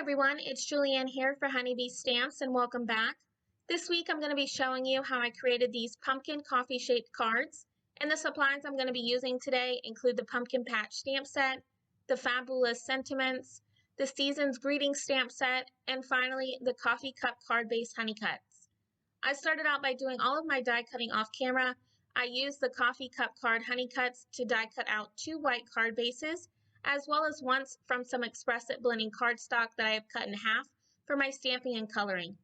everyone, it's Julianne here for Honeybee Stamps and welcome back. This week I'm going to be showing you how I created these pumpkin coffee shaped cards, and the supplies I'm going to be using today include the pumpkin patch stamp set, the fabulous sentiments, the season's greeting stamp set, and finally the coffee cup card base honey cuts. I started out by doing all of my die cutting off camera. I used the coffee cup card honey cuts to die cut out 2 white card bases, as well as once from some Express It blending cardstock that I have cut in half for my stamping and coloring.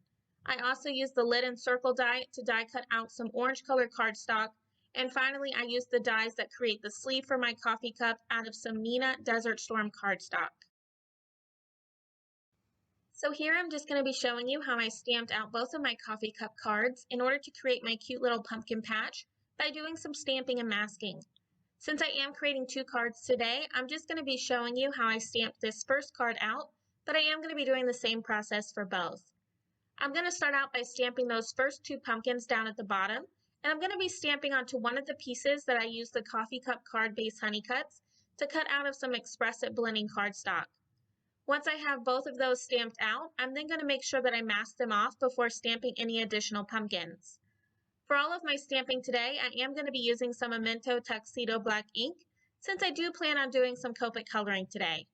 I also used the lid and circle die to die cut out some orange colored cardstock, and finally I used the dies that create the sleeve for my coffee cup out of some Nina Desert Storm cardstock. So here I'm just going to be showing you how I stamped out both of my coffee cup cards in order to create my cute little pumpkin patch by doing some stamping and masking. Since I am creating 2 cards today, I'm just going to be showing you how I stamped this first card out, but I am going to be doing the same process for both. I'm going to start out by stamping those first 2 pumpkins down at the bottom, and I'm going to be stamping onto one of the pieces that I used the coffee cup card base honey cuts to cut out of some Express It blending cardstock. Once I have both of those stamped out, I'm then going to make sure that I mask them off before stamping any additional pumpkins. For all of my stamping today, I am going to be using some Memento Tuxedo Black ink, since I do plan on doing some Copic coloring today.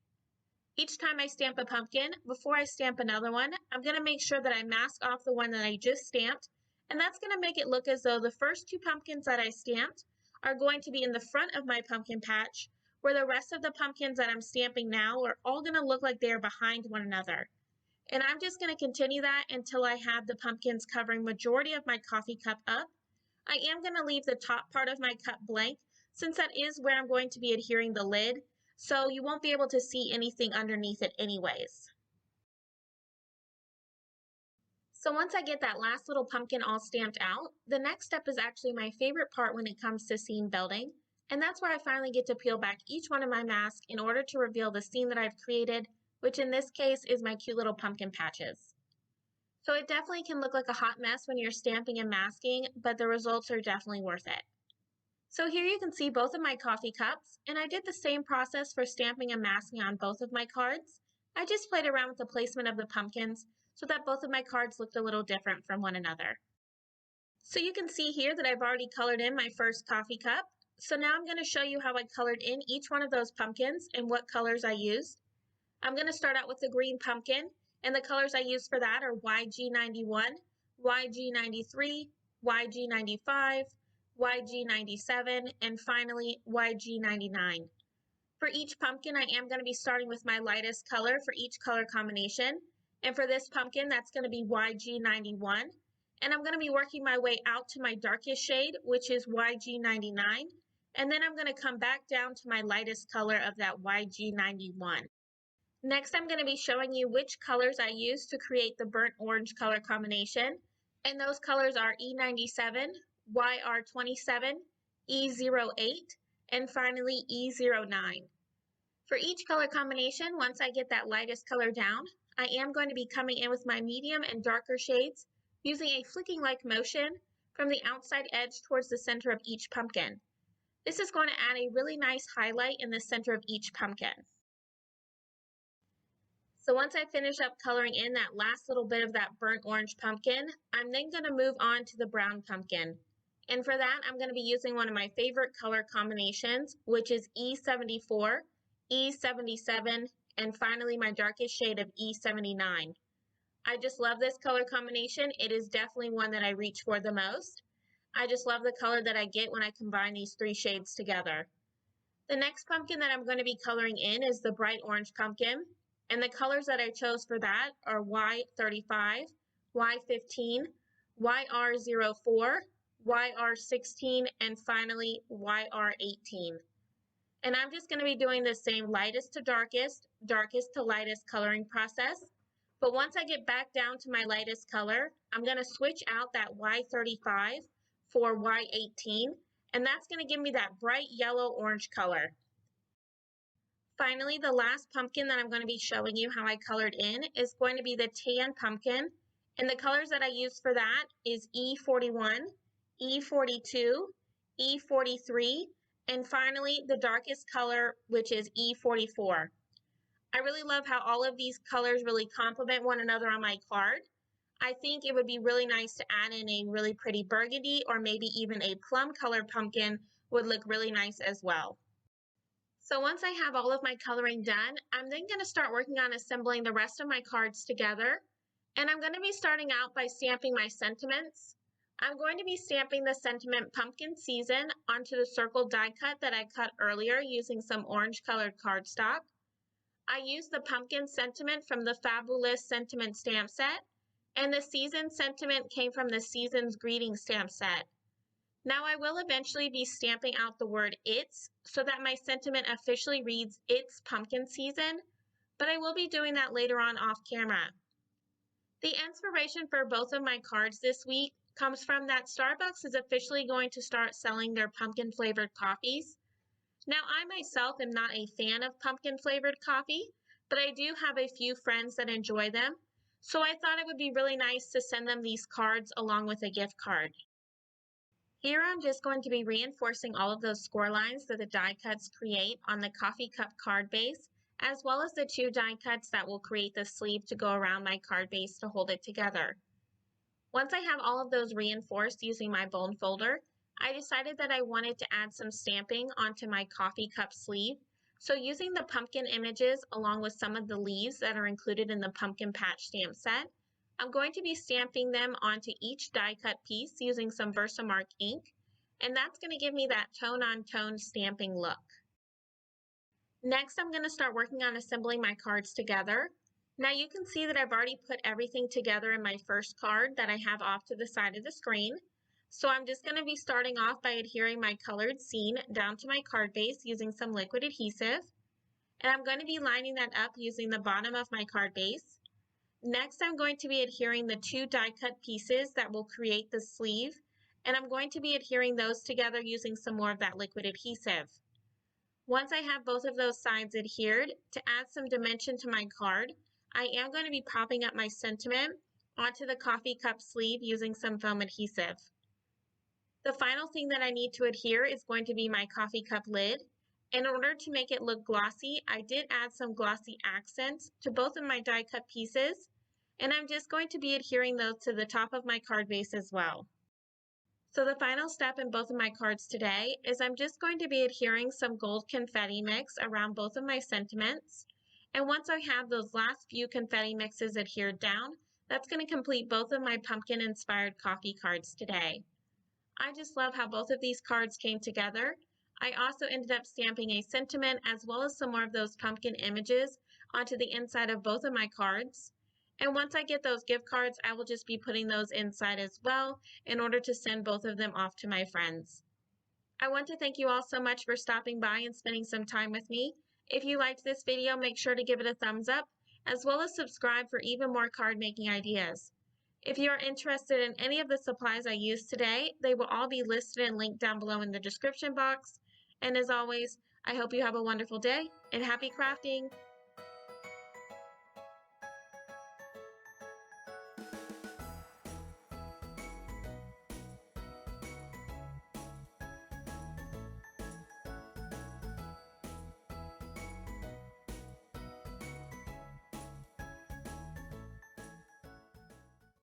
Each time I stamp a pumpkin, before I stamp another one, I'm going to make sure that I mask off the one that I just stamped, and that's going to make it look as though the first 2 pumpkins that I stamped are going to be in the front of my pumpkin patch, where the rest of the pumpkins that I'm stamping now are all going to look like they are behind one another. And I'm just going to continue that until I have the pumpkins covering majority of my coffee cup up. I am going to leave the top part of my cup blank, since that is where I'm going to be adhering the lid, so you won't be able to see anything underneath it anyways. So once I get that last little pumpkin all stamped out, the next step is actually my favorite part when it comes to scene building, and that's where I finally get to peel back each one of my masks in order to reveal the scene that I've created, which in this case is my cute little pumpkin patches. So it definitely can look like a hot mess when you're stamping and masking, but the results are definitely worth it. So here you can see both of my coffee cups, and I did the same process for stamping and masking on both of my cards. I just played around with the placement of the pumpkins so that both of my cards looked a little different from one another. So you can see here that I've already colored in my first coffee cup. So now I'm going to show you how I colored in each one of those pumpkins and what colors I used. I'm going to start out with the green pumpkin, and the colors I used for that are YG91, YG93, YG95, YG97, and finally YG99. For each pumpkin, I am going to be starting with my lightest color for each color combination. And for this pumpkin, that's going to be YG91. And I'm going to be working my way out to my darkest shade, which is YG99. And then I'm going to come back down to my lightest color of that YG91. Next, I'm going to be showing you which colors I used to create the burnt orange color combination. And those colors are E97, YR27, E08, and finally E09. For each color combination, once I get that lightest color down, I am going to be coming in with my medium and darker shades using a flicking-like motion from the outside edge towards the center of each pumpkin. This is going to add a really nice highlight in the center of each pumpkin. So once I finish up coloring in that last little bit of that burnt orange pumpkin, I'm then going to move on to the brown pumpkin. And for that, I'm going to be using one of my favorite color combinations, which is E74, E77, and finally my darkest shade of E79. I just love this color combination. It is definitely one that I reach for the most. I just love the color that I get when I combine these 3 shades together. The next pumpkin that I'm going to be coloring in is the bright orange pumpkin. And the colors that I chose for that are Y35, Y15, YR04, YR16, and finally YR18. And I'm just going to be doing the same lightest to darkest, darkest to lightest coloring process. But once I get back down to my lightest color, I'm going to switch out that Y35 for Y18, and that's going to give me that bright yellow-orange color. Finally, the last pumpkin that I'm going to be showing you how I colored in is going to be the tan pumpkin, and the colors that I used for that is E41, E42, E43, and finally the darkest color, which is E44. I really love how all of these colors really complement one another on my card. I think it would be really nice to add in a really pretty burgundy or maybe even a plum colored pumpkin would look really nice as well. So once I have all of my coloring done, I'm then going to start working on assembling the rest of my cards together. And I'm going to be starting out by stamping my sentiments. I'm going to be stamping the sentiment Pumpkin Season onto the circle die cut that I cut earlier using some orange colored cardstock. I used the pumpkin sentiment from the Fabulous Sentiment stamp set, and the season sentiment came from the Season's Greeting stamp set. Now I will eventually be stamping out the word "it's" so that my sentiment officially reads "It's Pumpkin Season," but I will be doing that later on off camera. The inspiration for both of my cards this week comes from that Starbucks is officially going to start selling their pumpkin flavored coffees. Now, I myself am not a fan of pumpkin flavored coffee, but I do have a few friends that enjoy them, so I thought it would be really nice to send them these cards along with a gift card. Here I'm just going to be reinforcing all of those score lines that the die cuts create on the coffee cup card base, as well as the 2 die cuts that will create the sleeve to go around my card base to hold it together. Once I have all of those reinforced using my bone folder, I decided that I wanted to add some stamping onto my coffee cup sleeve. So using the pumpkin images along with some of the leaves that are included in the pumpkin patch stamp set, I'm going to be stamping them onto each die cut piece using some Versamark ink, and that's going to give me that tone-on-tone stamping look. Next, I'm going to start working on assembling my cards together. Now you can see that I've already put everything together in my first card that I have off to the side of the screen. So I'm just going to be starting off by adhering my colored scene down to my card base using some liquid adhesive. And I'm going to be lining that up using the bottom of my card base. Next, I'm going to be adhering the 2 die cut pieces that will create the sleeve. And I'm going to be adhering those together using some more of that liquid adhesive. Once I have both of those sides adhered, to add some dimension to my card, I am going to be propping up my sentiment onto the coffee cup sleeve using some foam adhesive. The final thing that I need to adhere is going to be my coffee cup lid. In order to make it look glossy, I did add some glossy accents to both of my die cut pieces, and I'm just going to be adhering those to the top of my card base as well. So the final step in both of my cards today is I'm just going to be adhering some gold confetti mix around both of my sentiments. And once I have those last few confetti mixes adhered down, that's going to complete both of my pumpkin inspired coffee cards today. I just love how both of these cards came together. I also ended up stamping a sentiment as well as some more of those pumpkin images onto the inside of both of my cards. And once I get those gift cards, I will just be putting those inside as well in order to send both of them off to my friends. I want to thank you all so much for stopping by and spending some time with me. If you liked this video, make sure to give it a thumbs up, as well as subscribe for even more card making ideas. If you are interested in any of the supplies I used today, they will all be listed and linked down below in the description box. And as always, I hope you have a wonderful day and happy crafting!